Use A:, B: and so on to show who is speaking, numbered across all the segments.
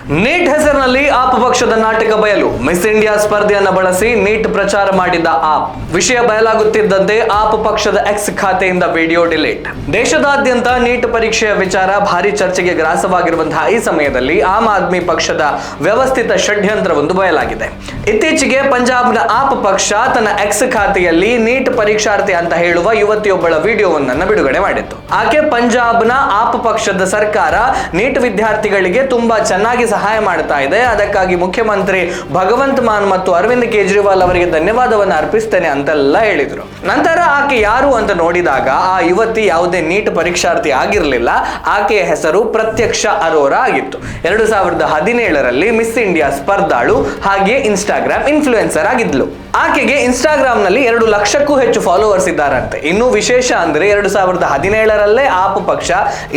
A: Neat ಹೆಸರಿನಲ್ಲಿ app ಪಕ್ಷದ ನಾಟಕ ಬಯಲು. ಮಿಸ್ ಇಂಡಿಯಾ ಸ್ಪರ್ಧೆಯನ್ನು ಬಳಸಿ ನೀಟ್ ಪ್ರಚಾರ ಮಾಡಿದ ಆಪ್. ವಿಷಯ ಬಯಲಾಗುತ್ತಿದ್ದಂತೆ ಆಪ್ ಪಕ್ಷದ ಎಕ್ಸ್ ಖಾತೆಯಿಂದ ವಿಡಿಯೋ ಡಿಲೀಟ್. ದೇಶದಾದ್ಯಂತ ನೀಟ್ ಪರೀಕ್ಷೆಯ ವಿಚಾರ ಭಾರಿ ಚರ್ಚೆಗೆ ಗ್ರಾಸವಾಗಿರುವಂತಹ ಈ ಸಮಯದಲ್ಲಿ ಆಮ್ ಆದ್ಮಿ ಪಕ್ಷದ ವ್ಯವಸ್ಥಿತ ಷಡ್ಯಂತ್ರವೊಂದು ಬಯಲಾಗಿದೆ. ಇತ್ತೀಚೆಗೆ ಪಂಜಾಬ್ನ ಆಪ್ ಪಕ್ಷ ತನ್ನ ಎಕ್ಸ್ ಖಾತೆಯಲ್ಲಿ ನೀಟ್ ಪರೀಕ್ಷಾರ್ಥಿ ಅಂತ ಹೇಳುವ ಯುವತಿಯೊಬ್ಬಳ ವಿಡಿಯೋವನ್ನ ಬಿಡುಗಡೆ ಮಾಡಿತ್ತು. ಆಕೆ ಪಂಜಾಬ್ನ ಆಪ್ ಪಕ್ಷದ ಸರ್ಕಾರ ನೀಟ್ ವಿದ್ಯಾರ್ಥಿಗಳಿಗೆ ತುಂಬಾ ಚೆನ್ನಾಗಿ ಸಹಾಯ ಮಾಡ್ತಾ ಇದೆ, ಅದಕ್ಕಾಗಿ ಮುಖ್ಯಮಂತ್ರಿ ಭಗವಂತ್ ಮಾನ್ ಮತ್ತು ಅರವಿಂದ್ ಕೇಜ್ರಿವಾಲ್ ಅವರಿಗೆ ಧನ್ಯವಾದವನ್ನು ಅರ್ಪಿಸ್ತೇನೆ ಅಂತೆಲ್ಲ ಹೇಳಿದ್ರು. ನಂತರ ಆಕೆ ಯಾರು ಅಂತ ನೋಡಿದಾಗ ಆ ಯುವತಿ ಯಾವುದೇ ನೀಟ್ ಪರೀಕ್ಷಾರ್ಥಿ ಆಗಿರಲಿಲ್ಲ. ಆಕೆಯ ಹೆಸರು ಪ್ರತ್ಯಕ್ಷ ಅರೋರಾ ಆಗಿತ್ತು. 2017ರಲ್ಲಿ ಮಿಸ್ ಇಂಡಿಯಾ ಸ್ಪರ್ಧಾಳು, ಹಾಗೆಯೇ ಇನ್ಸ್ಟಾಗ್ರಾಮ್ ಇನ್ಫ್ಲೂಯೆನ್ಸರ್ ಆಗಿದ್ಲು. ಆಕೆಗೆ ಇನ್ಸ್ಟಾಗ್ರಾಮ್ ನಲ್ಲಿ 2 ಲಕ್ಷಕ್ಕೂ ಹೆಚ್ಚು ಫಾಲೋವರ್ಸ್ ಇದ್ದಾರಂತೆ. ಇನ್ನು ವಿಶೇಷ ಅಂದ್ರೆ 2017ರಲ್ಲೇ ಆಪ್ ಪಕ್ಷ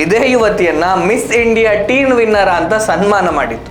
A: ಇದೇ ಯುವತಿಯನ್ನ ಮಿಸ್ ಇಂಡಿಯಾ ಟೀನ್ ವಿನ್ನರ್ ಅಂತ ಸನ್ಮಾನ ಮಾಡಿತ್ತು.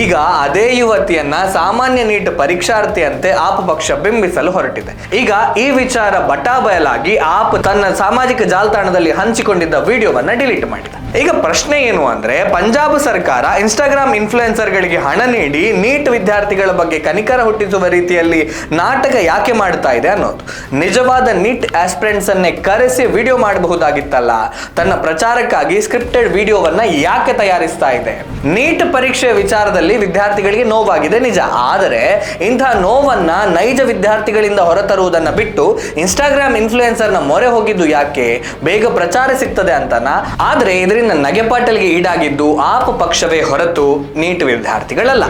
A: ಈಗ ಅದೇ ಯುವತಿಯನ್ನ ಸಾಮಾನ್ಯ ನೀಟ್ ಪರೀಕ್ಷಾರ್ಥಿಯಂತೆ ಆಪ್ ಪಕ್ಷ ಬಿಂಬಿಸಲು ಹೊರಟಿದೆ. ಈಗ ಈ ವಿಚಾರ ಬಟಾಬಯಲಾಗಿ ಆಪ್ ತನ್ನ ಸಾಮಾಜಿಕ ಜಾಲತಾಣದಲ್ಲಿ ಹಂಚಿಕೊಂಡಿದ್ದ ವಿಡಿಯೋವನ್ನ ಡಿಲೀಟ್ ಮಾಡಿದೆ. ಈಗ ಪ್ರಶ್ನೆ ಏನು ಅಂದ್ರೆ, ಪಂಜಾಬ್ ಸರ್ಕಾರ ಇನ್ಸ್ಟಾಗ್ರಾಮ್ ಇನ್ಫ್ಲೂಯೆನ್ಸರ್ ಗಳಿಗೆ ಹಣ ನೀಡಿ ನೀಟ್ ವಿದ್ಯಾರ್ಥಿಗಳ ಬಗ್ಗೆ ಕನಿಕರ ಹುಟ್ಟಿಸುವ ರೀತಿಯಲ್ಲಿ ನಾಟಕ ಯಾಕೆ ಮಾಡ್ತಾ ಇದೆ ಅನ್ನೋದು. ನಿಜವಾದ ನೀಟ್ ಆಸ್ಪಿರೆಂಟ್ಸ್ ಅನ್ನೇ ಕರೆಸಿ ವಿಡಿಯೋ ಮಾಡಬಹುದಾಗಿತ್ತಲ್ಲ. ತನ್ನ ಪ್ರಚಾರಕ್ಕಾಗಿ ಸ್ಕ್ರಿಪ್ಟೆಡ್ ವಿಡಿಯೋವನ್ನ ಯಾಕೆ ತಯಾರಿಸ್ತಾ ಇದೆ? ನೀಟ್ ಪರೀಕ್ಷೆ ವಿಚಾರದಲ್ಲಿ ವಿದ್ಯಾರ್ಥಿಗಳಿಗೆ ನೋವಾಗಿದೆ ನಿಜ, ಆದರೆ ಇಂತಹ ನೋವನ್ನ ನೈಜ ವಿದ್ಯಾರ್ಥಿಗಳಿಂದ ಹೊರತರುವುದನ್ನ ಬಿಟ್ಟು ಇನ್ಸ್ಟಾಗ್ರಾಮ್ ಇನ್ಫ್ಲೂಯೆನ್ಸರ್ನ ಮೊರೆ ಹೋಗಿದ್ದು ಯಾಕೆ? ಬೇಗ ಪ್ರಚಾರ ಸಿಗ್ತದೆ ಅಂತನಾ? ಆದ್ರೆ ಇದರಿಂದ ನಗೆಪಾಟಲ್ಗೆ ಈಡಾಗಿದ್ದು ಆಪ್ ಪಕ್ಷವೇ ಹೊರತು ನೀಟ್ ವಿದ್ಯಾರ್ಥಿಗಳಲ್ಲ.